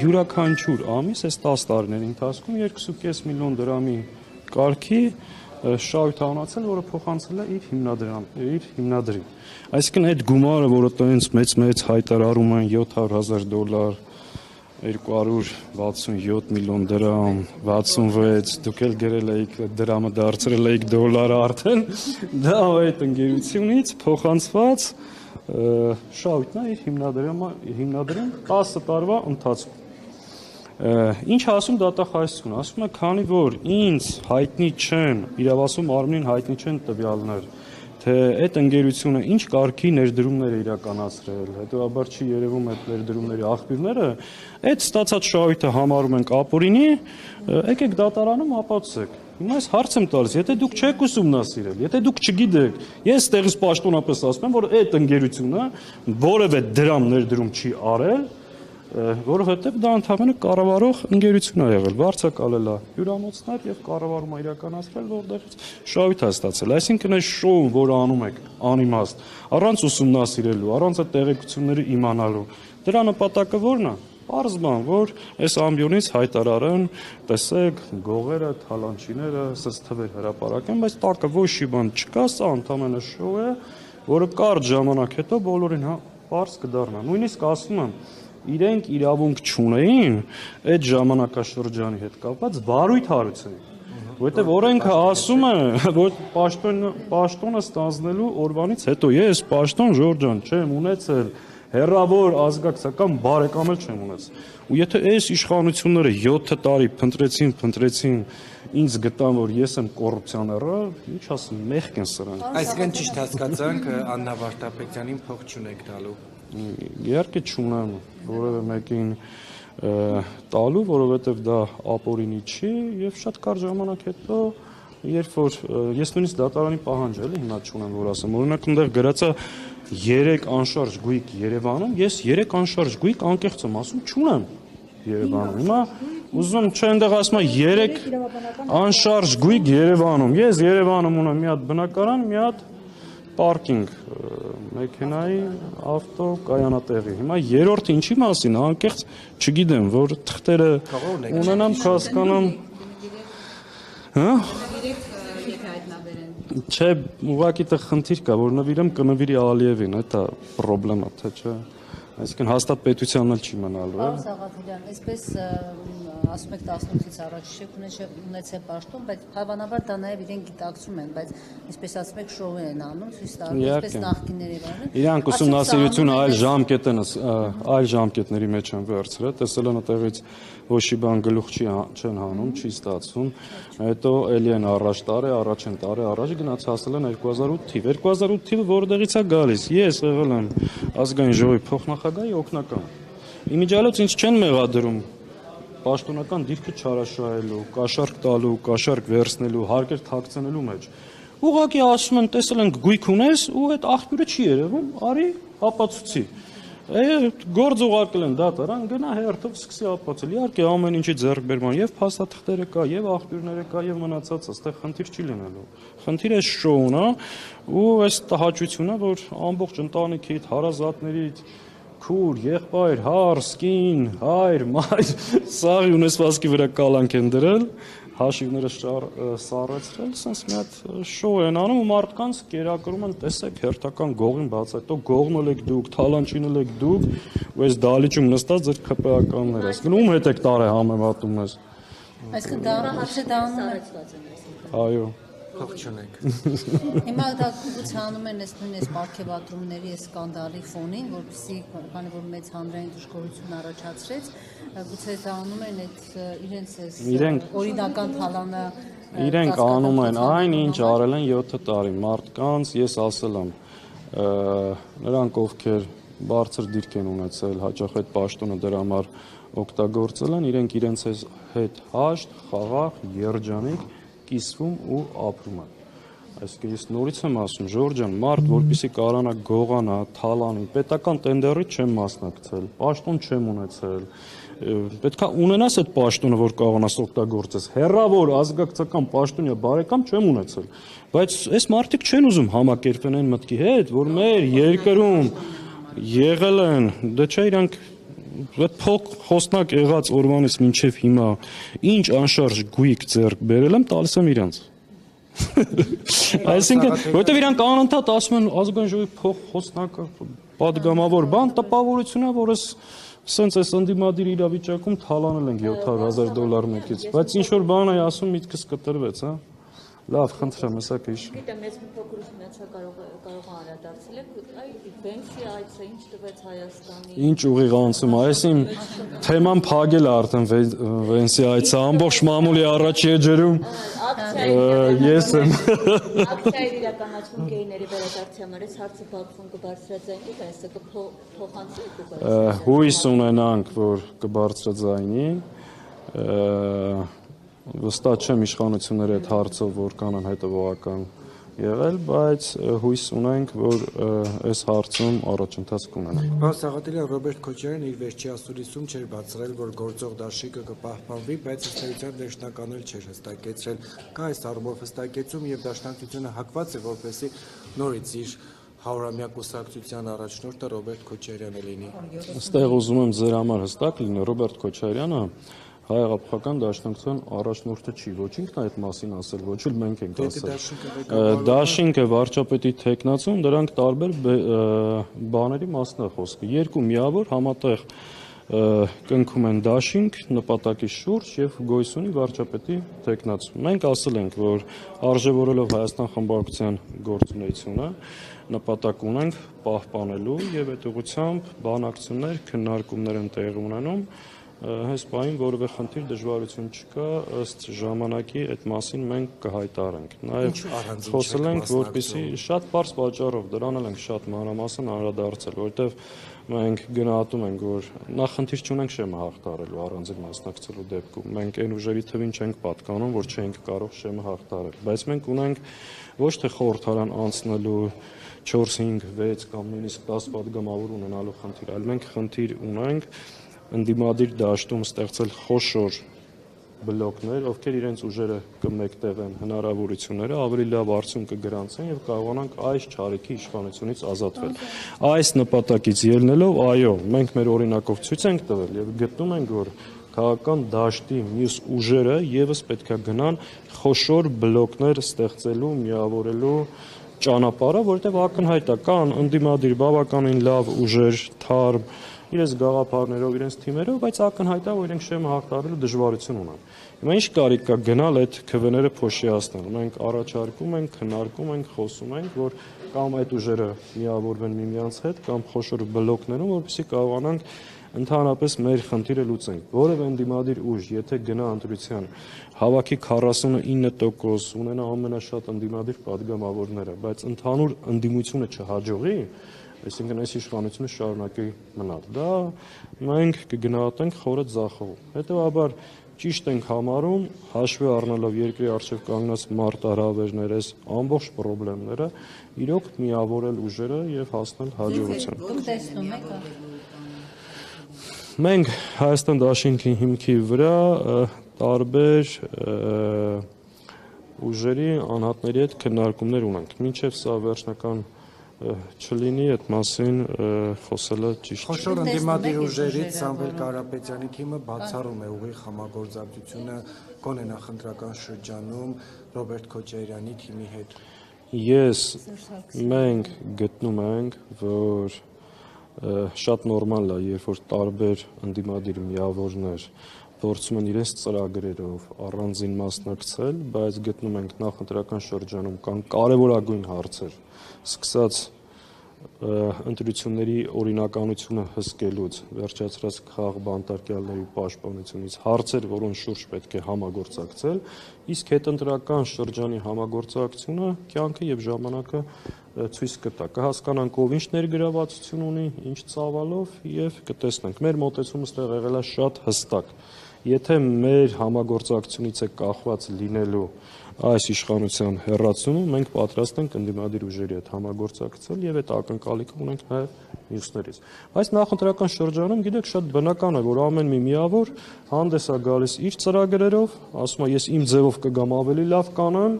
յուրաքանչյուր ամիս այս 10 տարիների ընթացքում 2.5 միլիոն դրամի կարգի շահույթ է ունեցել, որը փոխանցել է իր հիմնադրին։ Այսինքն այդ գումարը, որը տենց մեծ հայտարարում են $700,000, 267 միլիոն դրամ, 66, դուք էլ գրել եք դրամը դարձրել եք դոլար արդեն, դա այդ ընկերությունից փոխանցված շահույթն է իր հիմնադրին 10 տարվա ընթացքում։ Ինչ ասում դատախազությունը, ասում է, քանի որ ինձ հայտնի չեն, իրավասու մարմնին հայտնի չեն տվյալներ, թե այդ ընկերությունը ինչ կարգի ներդրումներ է իրականացրել, հետևաբար չի երևում այդ ներդրումների աղբյուրները, այդ ստացած շահույթը համարում ենք ապօրինի, եկեք դատարանում ապացուցեք։ Հիմա ես հարց եմ տալիս, եթե դուք չեք ուսումնասիրել, եթե դուք չգիտեք, ես տեղից պաշտոնապես ասում եմ, որ այդ ընկերությունը որևէ դրամ ներդրում չի արել, որովհետև դա ընդհանրապես կառավարող ընկերություն է եղել, վարձակալել է հյուրանոցներ եւ կառավարում է իրականացրել, որտեղից շահույթ է ստացել։ Այսինքն այս շոուն, որը անում եք անիմաստ, առանց ուսումնասիրելու, առանց այդ տեղեկությունները իմանալու, դրա նպատակը ո՞րն է։ Պարզ բան, որ այս ամբիոնից հայտարարեն, տեսեք, գողերը, թալանչիները, սս թվեր հրապարակեն, բայց տակը ոչ մի բան չկա, սա ընդհանրապես շոու է, որը կարճ ժամանակ հետո բոլորին պարզ կդառնա։ Նույնիսկ ասում եմ, իրենք իրավունք չունեին այդ ժամանակաշրջանի հետ կապված բարույթ հարուցեն, որովհետև օրենքը ասում է, որ պաշտոնը ստանձնելու օրվանից հետո ես պաշտոն Ժորժան չեմ ունեցել, հեռավոր ազգակցական բարեկամ էլ չեմ ունեցել։ Ու եթե այս իշխանությունները 7 տարի փնտրեցին, ինձ գտան, որ ես եմ կոռուպցիան հեռա, ինչ ասեմ, մեղք են սրանք։ Այսինքն ճիշտ հասկացանք, Աննա Վարդապետյանին փող չունեք տալու։ Իհարկե չունեմ որևէ մեկին տալու, որովհետև դա ապօրինի չի եւ շատ կարճ ժամանակ հետո երբ որ ես նույնիսկ դատարանի պահանջ էլի հիմա չունեմ որ ասեմ, օրինակ այնտեղ գրած է 3 անշարժ գույք Երևանում, ես 3 անշարժ գույք անկեղծ եմ ասում չունեմ Երևանում։ Հիմա ուզում չէ այնտեղ ասում է 3 անշարժ գույք Երևանում։ Ես Երևանում ունեմ մի հատ բնակարան, մի հատ պարկինգ մեքենայի ավտո կայանատեղի։ Հիմա երրորդը ինչի մասին, անկեղծ չգիտեմ, որ թղթերը ունենամ, հասկանամ։ Հա? Չէ, ուղղակի դա խնդիր կա, որ նվիրեմ կնվիրի Ալիևին, դա պրոբլեմա, թե չէ։ Այսինքն հաստատ պետությանն էլ չի մնալու, Պարոն Սաղաթելյան, այսպես ասում եք 18-ից առաջ չեք ունեցել պաշտոն, բայց հավանաբար դա նաև իրենք գիտակցում են, բայց այսպես ասում եք շոու են անում, ցույց տալու, այսպես նախկինների բանը։ Իրանք ուսումնասիրությունը այլ ժամկետների մեջ են վերցրել, տեսել են այդտեղից ոչ մի բան գլուխ չեն հանում, չի ստացվում, հետո էլի են առաջ են տարի առաջ գնաց հասել են 2008 թիվ։ 2008 թիվը որտեղից է գալիս։ Ես եղել եմ ազգային ժողովի փոխնախագահի օգնական։ Իմիջիալոց ինձ չեն մեղադրում պաշտոնական դիրքը չարաշահելու, կաշառք տալու, կաշառք վերցնելու, հարկեր թաքցնելու մեջ։ Ուղղակի ասում են, տեսել ենք գույք ունես ու այդ աղբյուրը չի երևում, արի ապացուցի։ Գործ ուղարկել են դատարան, գնա հերթով սկսի ապացուցել։ Իհարկե ամեն ինչի ձեռք բերման եւ փաստաթղթերը կա, եւ աղբյուրները կա, եւ մնացածը, այստեղ խնդիր չի լինելու։ Խնդիրը այս շոուն է ու այս տհաճությունը, որ ամբողջ ընտանիքիդ, հարազատներիդ քուր, եղբայր, հարս, կին, հայր, մայր, սաղի ունեցվածքի վրա կալանք են դրել, հաշիվները սառեցրել, սենց մի հատ շոու են անում ու մարդկանց կերակրում են, տեսեք, հերթական գողին բացայտո գողնել եք դուք, թալանչինել եք դուք, ու այս դալիճում նստած ձեր ՔՊԱ-ականներ ես, ում հետ եք տարե համեմատում ես։ Այսինքն դա Այո։ Փող չունեք։ Հիմա դա գուցանում են այս նույն պարգևատրումների սկանդալի ֆոնին, որպեսզի քանի որ մեծ հանրային դժգոհություն առաջացրեց, գուցե դա անում են այդ իրենց օրինական թալանը իրենք անում են այն, ինչ արել են 7 տարի մարդկանց, ես ասել եմ, նրանք ովքեր բարձր դիրք են ունեցել, հաճախ այդ պաշտոնը դրա համար օգտագործել են, իրենք իրենց հետ հաշտ, խաղաղ, երջանիկ կիսվում ու ապրում են։ Այսինքն ես նորից եմ ասում, Ժորժան, մարդ, որպեսզի կարողանա գողանա, թալանի, պետական տենդերից չեմ մասնակցել, պաշտոն չեմ ունեցել, պետք է ունենաս այդ պաշտոնը, որ կարողանաս օգտագործես, հեռավոր ազգակցական պաշտոնյա բարեկամ չեմ ունեցել, բայց այս մարդիկ չեն ուզում համակերպեն այն մտքի հետ, որ մեր երկրում եղել են, դե չէ իրանք այդ փոք խոսնակ եղած օրվանից մինչև հիմա ինչ անշարժ գույք ձեռք բերել եմ, տալիս եմ իրանց։ Այսինքն, որտեվ իրանք անընդհատ ասում են ազգային ժողովի փող խոսնակը պատգամավոր բան, տպավորությունն է, որ սենց այս ընդդիմադիր իրավիճակում թալանել ենք $700,000 մեկից, բայց ինչ որ բան է ասում, միտքս կտրվեց, հա։ Լավ, խնդրեմ, հեսա քիչ։ Գիտեմ, ես մի փոքր ուսումնացա կարող անդրադարձել եք, այդ բենսի այցը ինչ տվեց Հայաստանի։ Ինչ ուղիղ անցում, այսին թեման փակել է արդեն Վենսի այցը, ամբողջ մամուլի առաջ եջերում ես եմ։ Ակցիայի իրականացում գեյների վերադարձյալ այս հարցը բացվում կբարձրաձայնի, այսը կփոխանցի հույս ունենանք, որ կբարձրաձայնի, վստահ չեմ իշխանությունների այդ հարցով որքան են հետևողական եղել, բայց հույս ունենք, որ այս հարցում առաջընթաց կունենանք։ Պարոն Սաղաթելյան, Ռոբերտ Քոչարյանն իր վերջի ասուլիսում չէր բացրել, որ գործող դաշինքը կպահպանվի, բայց ըստ էության վերջնականն էլ չէր հստակեցրել։ Կա այս առումով հստակեցում եւ դաշնակցությունը հակված է, որպեսզի նորից իր 100-ամյա կուսակցության առաջնորդը Ռոբերտ Քոչարյանը լինի։ Այստեղ ուզում եմ ձեր համար հստակ լինի, Ռոբերտ Քոչարյանը հայ-աղափական դաշնակցության առաջնորդը չի, ոչ ինքն այդ մասին ասել, ոչ էլ մենք ենք ասել։ Դաշինքը վարչապետի թեկնածուն, դրանք տարբեր բաների մասն է խոսքը։ Երկու միավոր համատեղ կնքում են դաշինք նպատակի շուրջ եւ գոյություն ունի վարչապետի թեկնածու։ Մենք ասել ենք, որ արժևորելով Հայաստան խմբակցության գործունեությունը նպատակ ունենք պահպանելու եւ այդ ուղղությամբ բանակցություններ, քննարկումներ են տեղի ունենում։ Հենց պահին որևէ խնդիր դժվարություն չկա, ըստ ժամանակի այդ մասին մենք կհայտարենք։ Նաև խոսել ենք, որպեսզի շատ բարձ պատճառով դրան էլ ենք շատ մանրամասն անդրադարձել, որովհետև մենք գնահատում ենք, որ նախ խնդիր չունենք շեմը հաղթարելու առանձին մասնակցելու դեպքում։ Մենք այն ուժերի թվին չենք պատկանում, որ չենք կարող շեմը հաղթարել, բայց մենք ունենք ոչ թե խորհրդարան անցնելու 4, 5, 6 կամ նույնիսկ 10 պատգամավոր ունենալու խնդիր, այլ մենք խնդիր ունենք ընդդիմադիր դաշտում ստեղծել խոշոր բլոկներ, ովքեր իրենց ուժերը կմեկտեղեն հնարավորությունները, ավելի լավ արդյունք կգրանցեն եւ կարողանանք այս չարիքի իշխանությունից ազատվել։ Այս նպատակից ելնելով, այո, մենք մեր օրինակով ցույց ենք տվել եւ գտնում ենք, որ քաղաքական դաշտի մյուս ուժերը եւս պետք է գնան խոշոր բլոկներ ստեղծելու, միավորելու ճանապարհը, որտեղ ակնհայտ է կան ընդդիմադիր բավականին լավ ուժեր, թարմ իրենց գաղափարներով, իրենց թիմերով, բայց ակնհայտ է, որ իրենք շեմը հաղթարելու դժվարություն ունեն։ Հիմա ինչ կարիք կա գնալ այդ քվեները փոշիացնել։ Մենք առաջարկում ենք, քննարկում ենք, խոսում ենք, որ կամ այդ ուժերը միավորվեն միմյանց հետ, կամ խոշոր բլոկներում, որպեսզի կարողանանք ընդհանրապես մեր խնդիրը լուծենք։ Որևէ ընդդիմադիր ուժ, եթե գնա ընտրության, հավաքի 49%, ունենա ամենաշատ ընդդիմադիր պատգամավորները, բայց ընդհանուր ընդդիմությունը չհաջողի, այսինքն այս իշխանությունը շարունակի մնալ։ Դա մենք կգնահատենք խորը ձախողում։ Հետևաբար ճիշտ ենք համարում, հաշվի առնելով երկրի առջև կանգնած մարտահրավերները, ամբողջ խնդիրները, իրոք միավորել ուժերը եւ հասնել հաջողության։ Դուք տեսնում եք։ Մենք Հայաստան դաշինքի հիմքի վրա տարբեր ուժերի անհատների հետ քննարկումներ ունենք։ Մինչև սա վերջնական չլինի այդ մասին խոսելը ճիշտ չէ։ Խոշոր ընդդիմադիր ուժերից Սամվել Կարապետյանի թիմը բացառում է ուղիղ համագործակցությունը գոնե նախընտրական շրջանում Ռոբերտ Քոչարյանի թիմի հետ։ Մենք գտնում ենք, որ շատ նորմալ է, երբ որ տարբեր ընդդիմադիր միավորներ փորձում են իրենց ծրագրերով առանձին մասնակցել, բայց գտնում ենք նախընտրական շրջանում կան կարևորագույն հարցեր, սկսած ընտրությունների օրինականությունը հսկելուց, վերջացրած քաղաք բանտարկյալների պաշտպանությունից, հարցեր, որոնց շուրջ պետք է համագործակցել, իսկ հետընտրական շրջանի համագործակցությունը կյանքը եւ ժամանակը ցույց կտա։ Կհասկանանք ով ինչ ներգրավվածություն ունի, ինչ ծավալով եւ կտեսնենք։ Մեր մոտեցումը ստեղ եղել է շատ հստակ։ Եթե մեր համագործակցությունից է կախված լինելու այս իշխանության հեռացումը, մենք պատրաստ ենք ընդդիմադիր ուժերի հետ համագործակցել եւ այդ ակնկալիքը ունենք նաեւ մյուսներից։ Բայց նախընտրական շրջանում, գիտեք, շատ բնական է, որ ամեն մի միավոր հանդես է գալիս իր ծրագրերով, ասում է ես իմ ձևով կգամ ավելի լավ կանեմ,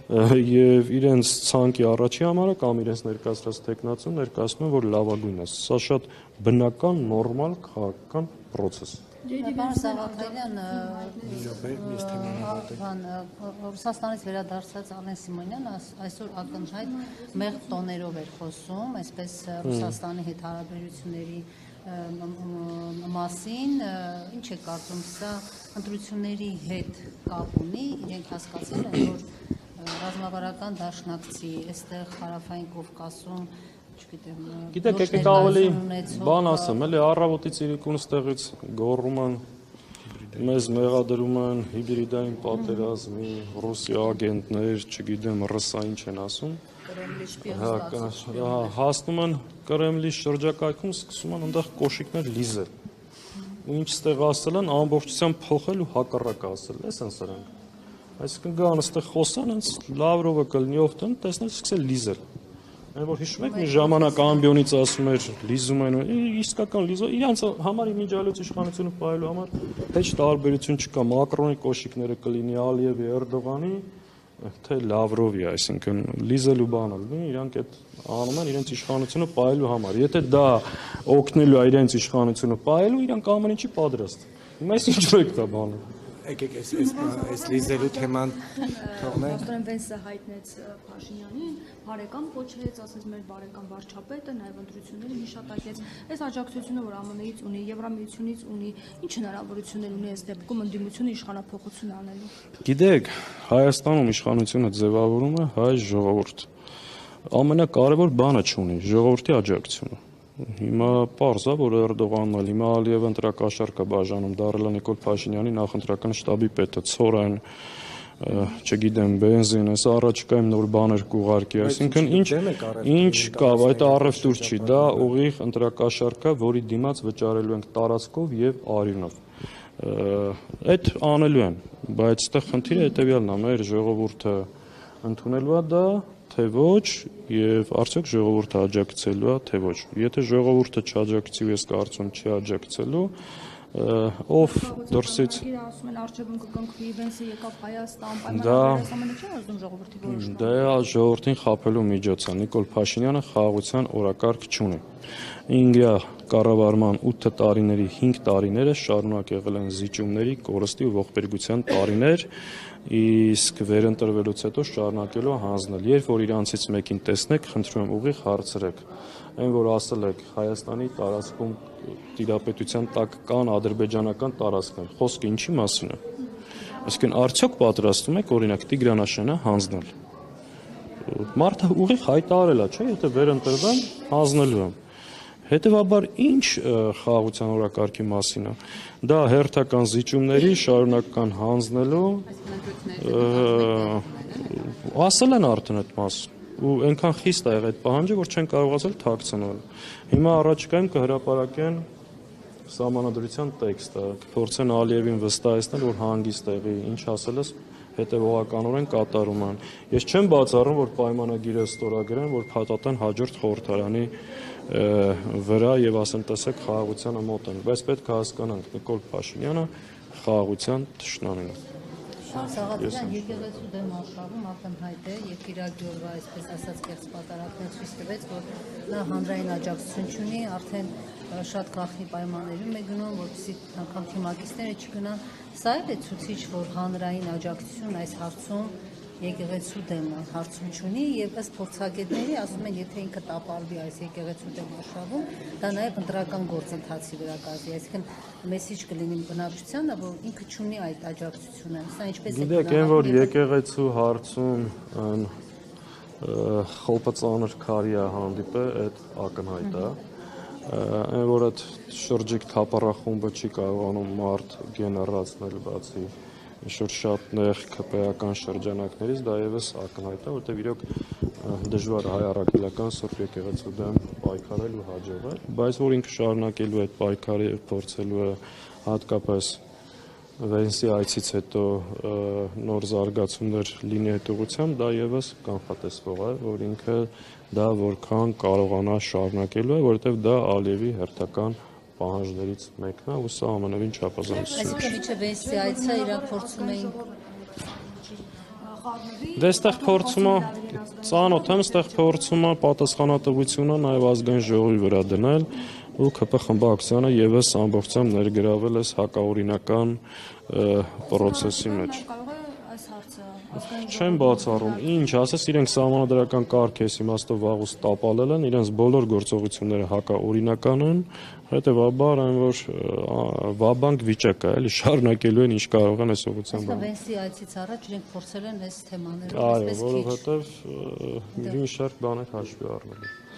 եւ իրենց ցանկի առաջի համարը կամ իրենց ներկայացրած տեխնացուն ներկայացնում են, որ լավագույնն է։ Սա շատ բնական, նորմալ քաղաքական process։ Պարոն Սաղաթելյան, Ռուսաստանից վերադարձած Ալեն Սիմոնյանը այսօր ակնհայտ մեղմ տոներով էր խոսում, այսպես Ռուսաստանի հետ հարաբերությունների մասին, ինչ է կարծում, սա ընտրությունների հետ կապ ունի, իրենք հասկացել են, որ ռազմավարական դաշնակցի այստեղ Հարավային Կովկասում Գիտեք, եկեք ավելի բան ասեմ, էլի առավոտից իրիկունս տեղից գոռում են, մեզ մեղադրում են հիբրիդային պատերազմի, Ռուսիա ագենտներ, չգիտեմ, ռսա ինչ են ասում։ Հասնում են Կրեմլի շրջակայքում, սկսում են այնտեղ կոշիկներ լիզել։ Ու ինչ ստեղ ասել են, ամբողջությամբ փոխել ու հակառակ ասել, էս են սրանք։ Այսինքն գան այստեղ խոսան, հենց Լավրովը կլինի օգտեն, տեսնել սկսել լիզել։ Այն որ հիշում եք մի ժամանակ ամբիոնից ասում էր լիզում են, իսկական լիզո, իրանց համար իմիջիալոց իշխանությունը պահելու համար հեչ տարբերություն չկա, Մակրոնի կոշիկները կլինի Ալիևի, Էրդողանի, թե Լավրովի, այսինքն լիզելու բանը լինի, իրանք այդ անում են իրենց իշխանությունը պահելու համար։ Եթե դա օգնելու է իրենց իշխանությունը պահելու, իրանք ամեն ինչի պատրաստ։ Մեզ ինչ եք դա բանը։ Եկեք այս լիզելու թեման թողնենք։ Պաստորեն Վենսը հայտնեց Փաշինյանին, բարեկամ կոչեց, ասեց մեր բարեկամ վարչապետը, նաև ընտրությունները հիշատակեց։ Այս աջակցությունը, որ ԱՄՆ-ից ունի, Եվրամիությունից ունի, ինչ հնարավորություններ ունի այս դեպքում ընդդիմությունը իշխանափոխություն անելու։ Գիտեք, Հայաստանում իշխանությունը ձևավորում է հայ ժողովուրդ։ Ամենակարևոր բանը չունի ժողովրդի աջակցությունը։ Հիմա պարզ է, որ Էրդողանն էլ հիմա Ալիևը ընտրակաշառք է բաժանում, դարել է Նիկոլ Փաշինյանի նախընտրական շտաբի պետը, ցորային, չգիտեմ, բենզին, այս առաջկայում նոր բաներ կուղարկի, այսինքն ինչ կա, այդ առևտուր չի, դա ուղիղ ընտրակաշառք է, որի դիմաց վճարելու ենք տարածքով եւ արյունով։ Այդ անելու են, բայց այդտեղ խնդիրը հետեւյալն է, մեր ժողովուրդը ընդունելու է դա թե ոչ եւ արդյոք ժողովուրդը աջակցելու է թե ոչ։ Եթե ժողովուրդը չաջակցի ու ես կարծում չի աջակցելու, ով դրսից ասում են արժևում կկնքվի, Վենսը եկավ Հայաստան, պայմանավորվածամանը չի ազդում ժողովրդի որոշումը։ Դա ժողովրդին խաբելու միջոց է։ Նիկոլ Փաշինյանը խաղաղության օրակարգ չունի։ Ինգիա կառավարման 8 տարիների 5 տարիները շարունակ եղել են զիջումների, կորստի ու ողբերգության տարիներ, իսկ վերընտրվելուց հետո շարունակելու է հանձնել։ Երբ որ իրանցից մեկին տեսնեք, խնդրում եմ ուղիղ հարցրեք։ Այն որ ասել եք Հայաստանի տարածքում տիրապետության տակ կան ադրբեջանական տարածքներ, խոսքը ինչի մասին է։ Այսինքն արդյոք պատրաստում եք օրինակ Տիգրանաշենը հանձնել։ Մարդը ուղիղ հայտարարել է, չէ՞, եթե վերընտրվեմ, հանձնելու եմ։ Հետևաբար ինչ խաղաղության օրակարգի մասին է։ Դա հերթական զիջումների շարունակական հանձնելու ասել են արդեն այդ մասը ու այնքան խիստ է եղել այդ պահանջը, որ չեն կարողացել թաքցնել։ Հիմա առաջիկայում կհրապարակեն սահմանադրության տեքստը, կփորձեն Ալիևին վստահեցնել, որ հանգիստ եղի, ինչ ասել ես, հետևողականորեն կատարում են։ Ես չեմ բացառում, որ պայմանագիրը ստորագրեն, որ փաթաթեն հաջորդ խորհրդարանի վրա եւ ասեն, տեսեք, խաղաղությանը մոտ են, բայց պետք է հասկանանք, Նիկոլ Փաշինյանը խաղաղության թշնամին է։ Սաղաթելյան եկեղեցու դեմ արշավում ակնհայտ է եւ Կիրակի օրվա այսպես ասած կեղծ պատարակներ ցույց տվեց, որ նա հանրային աջակցություն չունի, արդեն շատ գաղտնի պայմաններում է գնում, որպեսզի անգամ թիմակիցները չգնան։ Սա էլ է ցուցիչ, որ հանրային աջակցություն այս հարցում եկեղեցու դեմ հարցում չունի եւ ըստ փորձագետների ասում են, եթե ինքը տապալվի այս եկեղեցու դեմ արշավում, դա նաեւ ընտրական գործընթացի վրա կազմի, այսինքն մեսիջ կլինի բնակչությանը, որ ինքը չունի այդ աջակցությունը։ Սա ինչպես է։ Գիտեք, այն որ եկեղեցու հարցում խոպածանր քարի է հանդիպել, այդ ակնհայտ է։ Այն որ այդ շրջիկ թափառախումբը չի կարողանում մարդ գեներացնել բացի ինչ-որ շատ նեղ քպեական շրջանակներից, դա եւս ակնհայտ է, որտեղ իրոք դժվար է հայ առաքելական Սուրբ եկեղեցու դեմ պայքարել ու հաջողել, բայց որ ինքը շարունակելու է այդ պայքարը եւ փորձելու է հատկապես Վենսի այցից հետո նոր զարգացումներ լինի այդ ուղղությամբ, դա եւս կանխատեսվող է, որ ինքը դա որքան կարողանա շարունակելու է, որովհետեւ դա Ալիևի հերթական պահանջներից մեկն է, ու սա ամենևին չափազանցություն։ Այսինքն Վենսի այցը իրակ փորձում էին խառնվի։ Դե այստեղ փորձում է ծանոթ եմ, այստեղ փորձում է պատասխանատվությունը նաև ազգային ժողովի վրա դնել ու ԿՊ խմբակցությանը եւս ամբողջությամբ ներգրավել այս հակաօրինական պրոցեսի մեջ։ Կարող է այս հարցը ազգային Չեմ բացառում, ինչ ասես, իրենք սահմանադրական կարգ էս իմաստով վաղուց տապալել են, իրենց բոլոր գործողությունները հակաօրինական են, հետևաբար այն որ վաբանկ վիճակ է, էլի շարունակելու են ինչ կարող են այս ուղղությամբ։ Վենսի այցից առաջ իրենք փորձել են այս թեմաները Այո, այսպես քիչ որովհետև մի շարք բաներ հաշվի առնելու։